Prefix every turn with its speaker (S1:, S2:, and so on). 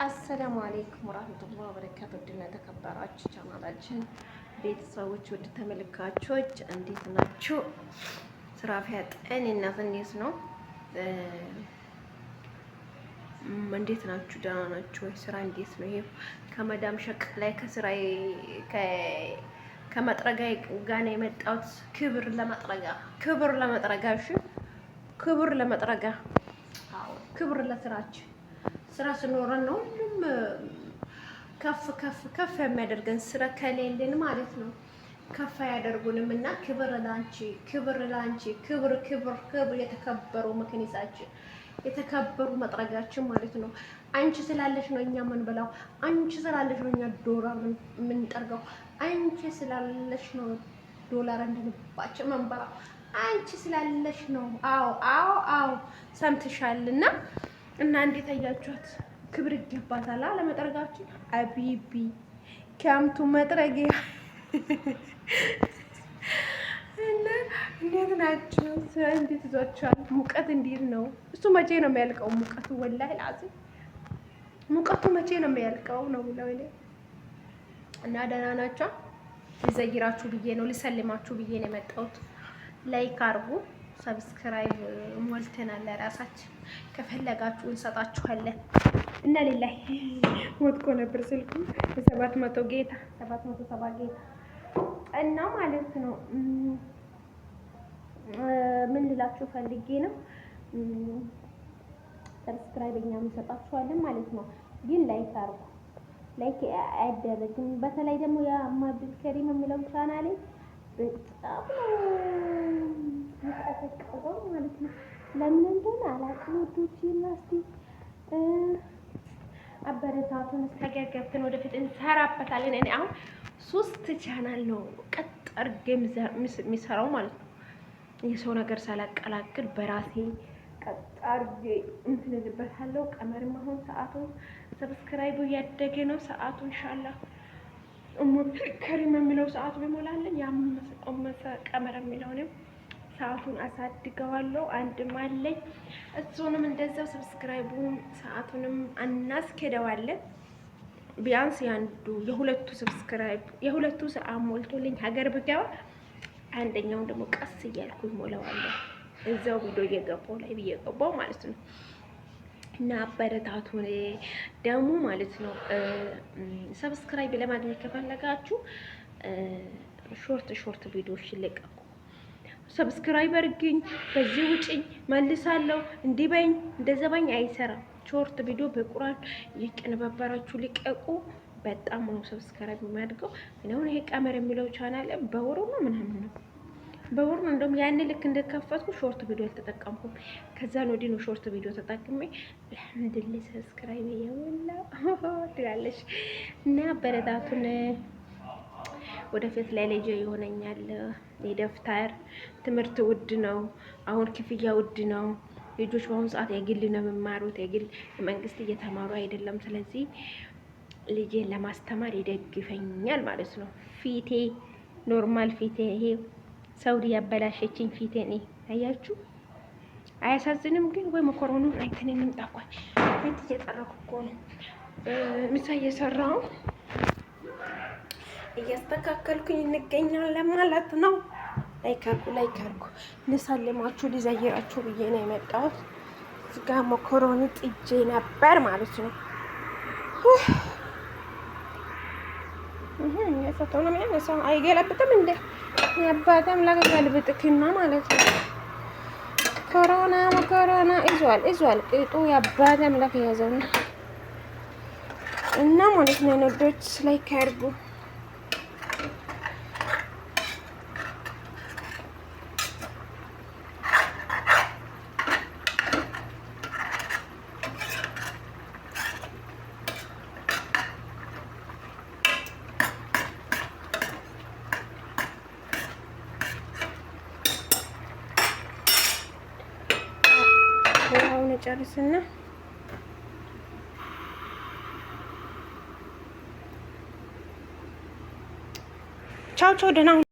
S1: አሰላሙ አለይኩም ወራህመቱላሂ ወበረካቱ። ድና ተከበራችሁ ቻናላችን ቤተሰቦች ውድ ተመልካቾች እንዴት ናችሁ? ስራ ፈጠን እና እንዴት ነው? እንዴት ናችሁ? ደህና ናችሁ ወይ? ስራ እንዴት ነው? ይሄ ከመዳም ሸቅ ላይ ከስራዬ ከመጥረጋዬ ጋር ነው የመጣሁት። ክብር ለመጥረጋ እሺ፣ ክብር ለመጥረጋ። አዎ፣ ክብር ለስራችን። ስራ ስኖረን ነው ሁሉም ከፍ የሚያደርገን። ስራ ከሌለን ማለት ነው ከፍ አያደርጉንም። እና ክብር ላንቺ፣ ክብር ላንቺ፣ ክብር የተከበሩ መክኒሳችን፣ የተከበሩ መጥረጋችን ማለት ነው። አንቺ ስላለሽ ነው እኛ የምንበላው። አንቺ ስላለሽ ነው እኛ ዶላር የምንጠርገው። አንቺ ስላለሽ ነው ዶላር እንደልባችን መንበራው። አንቺ ስላለሽ ነው። አዎ ሰምተሻልና እና እንዴት አያችኋት? ክብር ይገባታል ለመጥረጋችን። አቢቢ ከምቱ መጥረጊያ እና እንዴት ናችሁ? ስራ እንዴት ይዟችኋል? ሙቀት እንዴት ነው? እሱ መቼ ነው የሚያልቀው? ሙቀቱ ወላሂ ላዚም ሙቀቱ መቼ ነው የሚያልቀው ነው ብለው እና ደህና ናቸው። ልዘይራችሁ ብዬ ነው ልሰልማችሁ ብዬ ነው የመጣሁት። ላይክ አርጉ፣ ሰብስክራይብ ሞልተናል። ለራሳችን ከፈለጋችሁ እንሰጣችኋለን። እና ሌላሂ ወጥቆ ነበር ስልኩ 700 ጌታ 770 ጌታ እና ማለት ነው። ምን ልላችሁ ፈልጌ ነው፣ ሰብስክራይብ እኛም እንሰጣችኋለን ማለት ነው። ግን ላይክ አርጉ። ላይክ አይደረግም። በተለይ ደግሞ ያ አብዱል ከሪም የሚለው ቻናሌ በጣም ተቀቀቀው ማለት ነው። ለምን እንደሆነ አላውቅም። ውዶቼ እስቲ አበረታቱን። ተገገብተን ወደፊት እንሰራበታለን። እኔ አሁን 3 ቻናል ነው ቀጥ አድርጌ የሚሰራው ማለት ነው። የሰው ነገር ሳላቀላቅል በራሴ ቀጥ አድርጌ እንትልልበታለሁ። ቀመርም አሁን ሰዓቱ ሰብስክራይቡ እያደገ ነው። ሰዓቱ ኢንሻአላህ ከሪም የሚለው ሰዓቱ ይሞላልን። ያም ቀመር የሚለው ነው ሰዓቱን አሳድገዋለሁ። አንድም አለኝ እሱንም እንደዛው ሰብስክራይቡን ሰዓቱንም አናስኬደዋለን። ቢያንስ ያንዱ የሁለቱ ሰብስክራይብ የሁለቱ ሰዓት ሞልቶልኝ ሀገር ብገባ አንደኛውን ደግሞ ቀስ እያልኩ ሞላዋለሁ። እዛው ቪዲዮ እየገባው ላይ እየገባው ማለት ነው። እና አበረታቱን ደግሞ ማለት ነው። ሰብስክራይብ ለማግኘት ከፈለጋችሁ ሾርት ቪዲዮዎች ይለቀቁ። ሰብስክራይብ አድርግኝ፣ በዚህ ውጭኝ መልሳለሁ፣ እንዲበኝ እንደዘባኝ አይሰራም። ሾርት ቪዲዮ በቁርአን እየቀነበበራችሁ ልቀቁ። በጣም ነው ሰብስክራይብ የሚያድገው። አሁን ይሄ ቀመር የሚለው ቻናል በወሩ ነው ምናምን ነው በወሩ ነው። እንደውም ያን ልክ እንደከፈትኩ ሾርት ቪዲዮ አልተጠቀምኩም። ከዛ ነው ዲኑ ሾርት ቪዲዮ ተጠቅሜ አልሐምዱሊላህ ሰብስክራይብ ያወላ ትላለች። እና አበረታቱን። ወደፊት ላይ ልጅ ይሆነኛል። የደፍተር ትምህርት ውድ ነው። አሁን ክፍያ ውድ ነው። ልጆች በአሁኑ ሰዓት የግል ነው የሚማሩት። የግል የመንግስት እየተማሩ አይደለም። ስለዚህ ልጄን ለማስተማር ይደግፈኛል ማለት ነው። ፊቴ ኖርማል ፊቴ ይሄ ሳውዲ ያበላሸችኝ ፊቴ ነው። አያችሁ፣ አያሳዝንም? ግን ወይ መኮሮኑን አይተን እንምጣቋል። እንት እየጠረኩ እኮ ነው ምሳ እየሰራው እያስተካከልኩኝ እንገኛለን ማለት ነው። ላይክ አድርጉ። ልሰልማችሁ ልዘይራችሁ ብዬ ነው የመጣሁት። እዚጋ መኮሮኒ ጥጄ ነበር ማለት ነው። የፈተው ነው የሚያነሳው። አይገለብጥም እንደ ያባተም ለገልብጥክና ማለት ነው። ኮሮና ይዟል ቅጡ ያባተም ለክ ያዘውና እና ማለት ነው። ነዶች ላይክ አድርጉ። ጨርስና ቻው ደህና